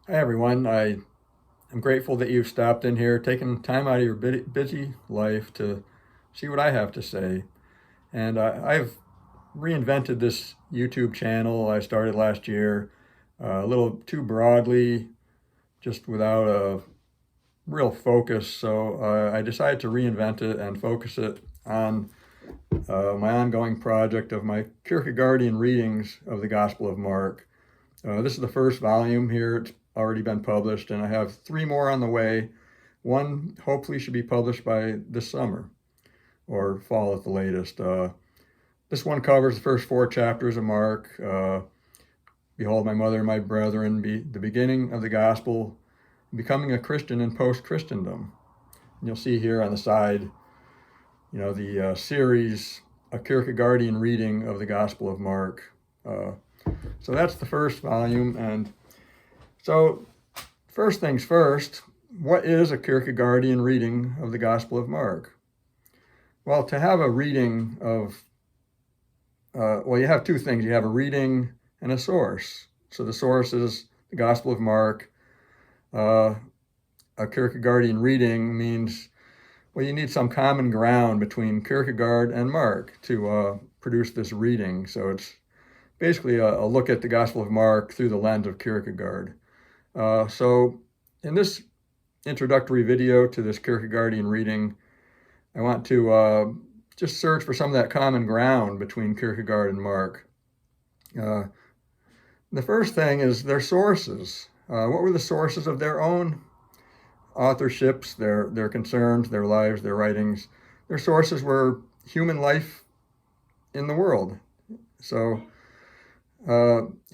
Hi everyone, I'm grateful that you've stopped in here, taken time out of your busy life to see what I have to say. And I've reinvented this YouTube channel I started last year, a little too broadly, just without a real focus. So I decided to reinvent it and focus it on my ongoing project of my Kierkegaardian readings of the Gospel of Mark. This is the first volume here. It's already been published, and I have three more on the way. One hopefully should be published by this summer or fall at the latest. This one covers the first four chapters of Mark. Behold, my mother and my brethren, the beginning of the gospel, becoming a Christian in post-Christendom. And you'll see here on the side, the series, A Kierkegaardian Reading of the Gospel of Mark. So that's the first volume. And so first things first, what is a Kierkegaardian reading of the Gospel of Mark? Well, to have a reading of, you have two things. You have a reading and a source. So the source is the Gospel of Mark. A Kierkegaardian reading means, you need some common ground between Kierkegaard and Mark to produce this reading. So it's basically a look at the Gospel of Mark through the lens of Kierkegaard. So in this introductory video to this Kierkegaardian reading, I want to just search for some of that common ground between Kierkegaard and Mark. The first thing is their sources. What were the sources of their own authorships, their concerns, their lives, their writings? Their sources were human life in the world. So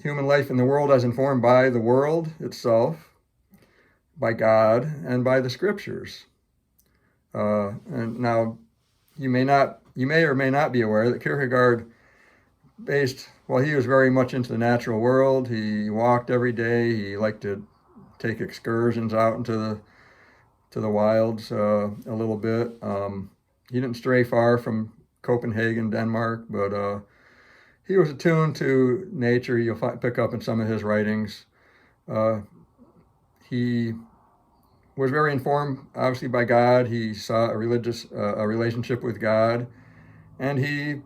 human life in the world as informed by the world itself, by God, and by the scriptures. And now you may or may not be aware that Kierkegaard he was very much into the natural world. He walked every day. He liked to take excursions out into the wilds a little bit. He didn't stray far from Copenhagen, Denmark, but he was attuned to nature. You'll pick up in some of his writings. He was very informed, obviously, by God. He saw a relationship with God, and he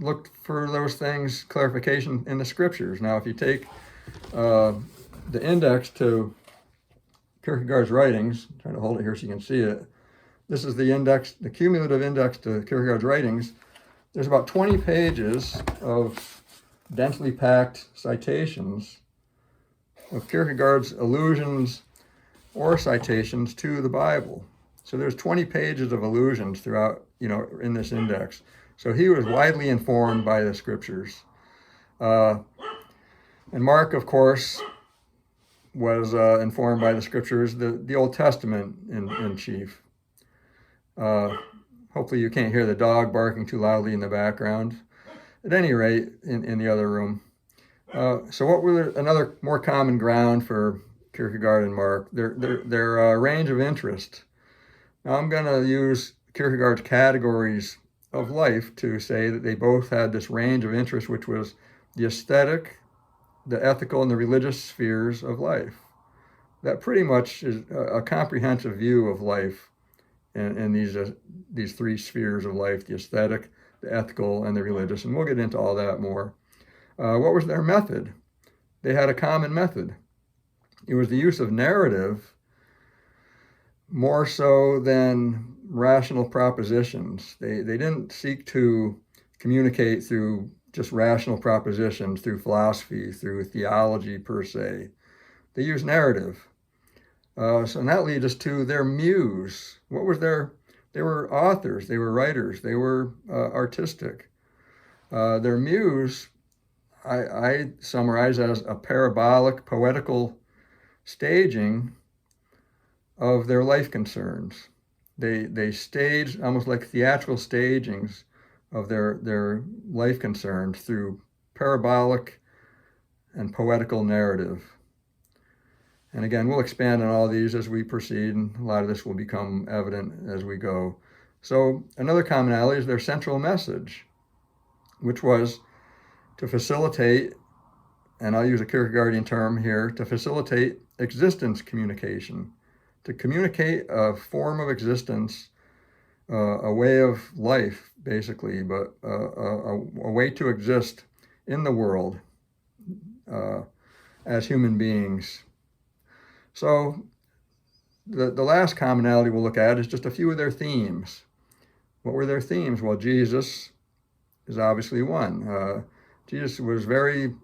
looked for those things, clarification in the scriptures. Now, if you take the index to Kierkegaard's writings, I'm trying to hold it here so you can see it. This is the index, the cumulative index to Kierkegaard's writings. There's about 20 pages of densely packed citations of Kierkegaard's allusions or citations to the Bible. So there's 20 pages of allusions throughout, in this index. So he was widely informed by the scriptures. And Mark, of course, was informed by the scriptures, the Old Testament in chief. Hopefully you can't hear the dog barking too loudly in the background. At any rate, in the other room. So what were another more common ground for Kierkegaard and Mark? Their range of interest. Now I'm going to use Kierkegaard's categories of life to say that they both had this range of interest, which was the aesthetic, the ethical, and the religious spheres of life. That pretty much is a comprehensive view of life in these three spheres of life: the aesthetic, the ethical, and the religious. And we'll get into all that more. What was their method? They had a common method. It was the use of narrative more so than rational propositions. They didn't seek to communicate through just rational propositions, through philosophy, through theology per se. They used narrative. So that leads us to their muse. What was they were authors, they were writers, they were artistic. Their muse, I summarize as a parabolic, poetical staging of their life concerns. They staged almost like theatrical stagings of their life concerns through parabolic and poetical narrative. And again, we'll expand on all these as we proceed, and a lot of this will become evident as we go. So another commonality is their central message, which was to facilitate and I'll use a Kierkegaardian term here, to facilitate existence communication, to communicate a form of existence, a way of life, basically, but a way to exist in the world as human beings. So the last commonality we'll look at is just a few of their themes. What were their themes? Well, Jesus is obviously one. Jesus was very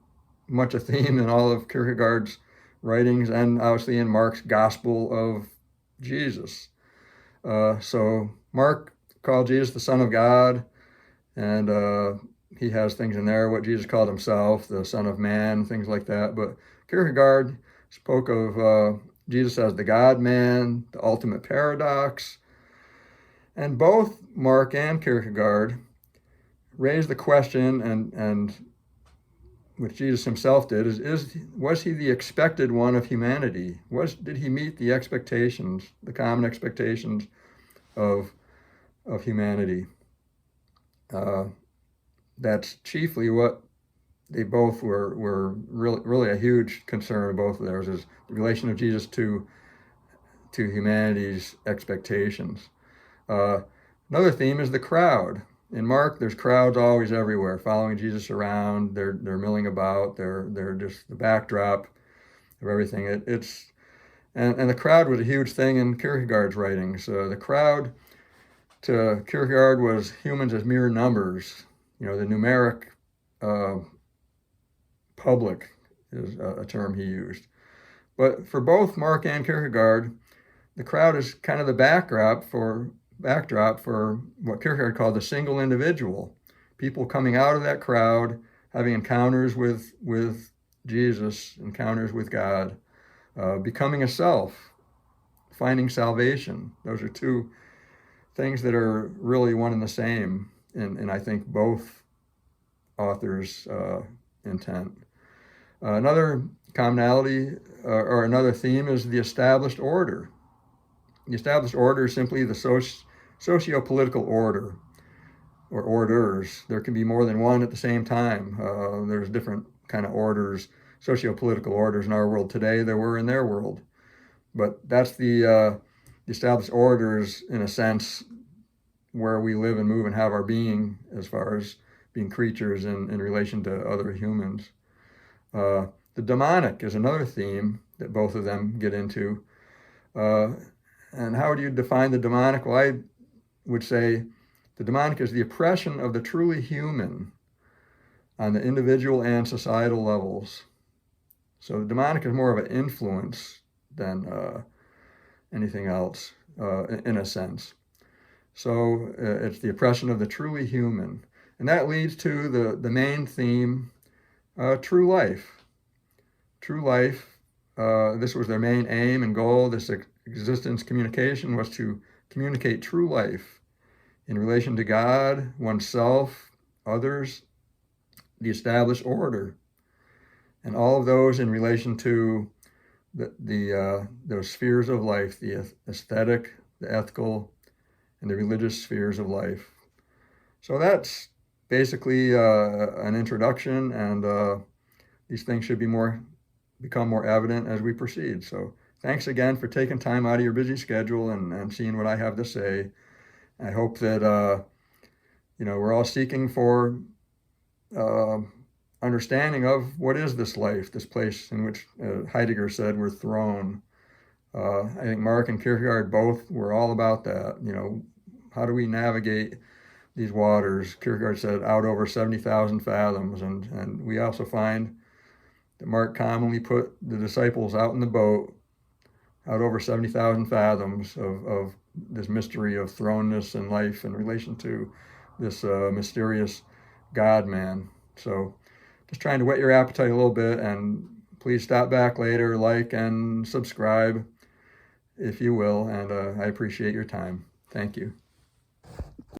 much a theme in all of Kierkegaard's writings, and obviously in Mark's Gospel of Jesus. So Mark called Jesus the Son of God, and he has things in there, what Jesus called himself, the Son of Man, things like that. But Kierkegaard spoke of Jesus as the God-man, the ultimate paradox. And both Mark and Kierkegaard raised the question, and which Jesus himself did, was he the expected one of humanity? Did he meet the expectations, the common expectations of humanity? That's chiefly what they both were really a huge concern of both of theirs, is the relation of Jesus to humanity's expectations. Another theme is the crowd. In Mark, there's crowds always everywhere, following Jesus around. They're milling about. They're just the backdrop of everything. And the crowd was a huge thing in Kierkegaard's writings. The crowd to Kierkegaard was humans as mere numbers. The numeric public is a term he used. But for both Mark and Kierkegaard, the crowd is kind of the backdrop for what Kierkegaard called the single individual. People coming out of that crowd, having encounters with Jesus, encounters with God, becoming a self, finding salvation. Those are two things that are really one and the same in I think both authors' intent. Another commonality or another theme is the established order. The established order is simply the socio-political order, or orders. There can be more than one at the same time. There's different kind of orders, socio-political orders in our world today there were in their world. But that's the established orders, in a sense, where we live and move and have our being, as far as being creatures in relation to other humans. The demonic is another theme that both of them get into. And how do you define the demonic? Well, I would say the demonic is the oppression of the truly human on the individual and societal levels. So the demonic is more of an influence than anything else, in a sense. So it's the oppression of the truly human. And that leads to the main theme, true life. True life, this was their main aim and goal. This existence communication was to communicate true life in relation to God, oneself, others, the established order, and all of those in relation to those spheres of life, the aesthetic, the ethical, and the religious spheres of life. So that's basically an introduction, and these things should become more evident as we proceed. So thanks again for taking time out of your busy schedule and seeing what I have to say. I hope that we're all seeking for understanding of what is this life, this place in which Heidegger said we're thrown. I think Mark and Kierkegaard both were all about that. How do we navigate these waters? Kierkegaard said out over 70,000 fathoms, and we also find that Mark commonly put the disciples out in the boat, out over 70,000 fathoms of this mystery of thrownness in life in relation to this mysterious God-man. So just trying to whet your appetite a little bit, and please stop back later, like and subscribe if you will, and I appreciate your time. Thank you.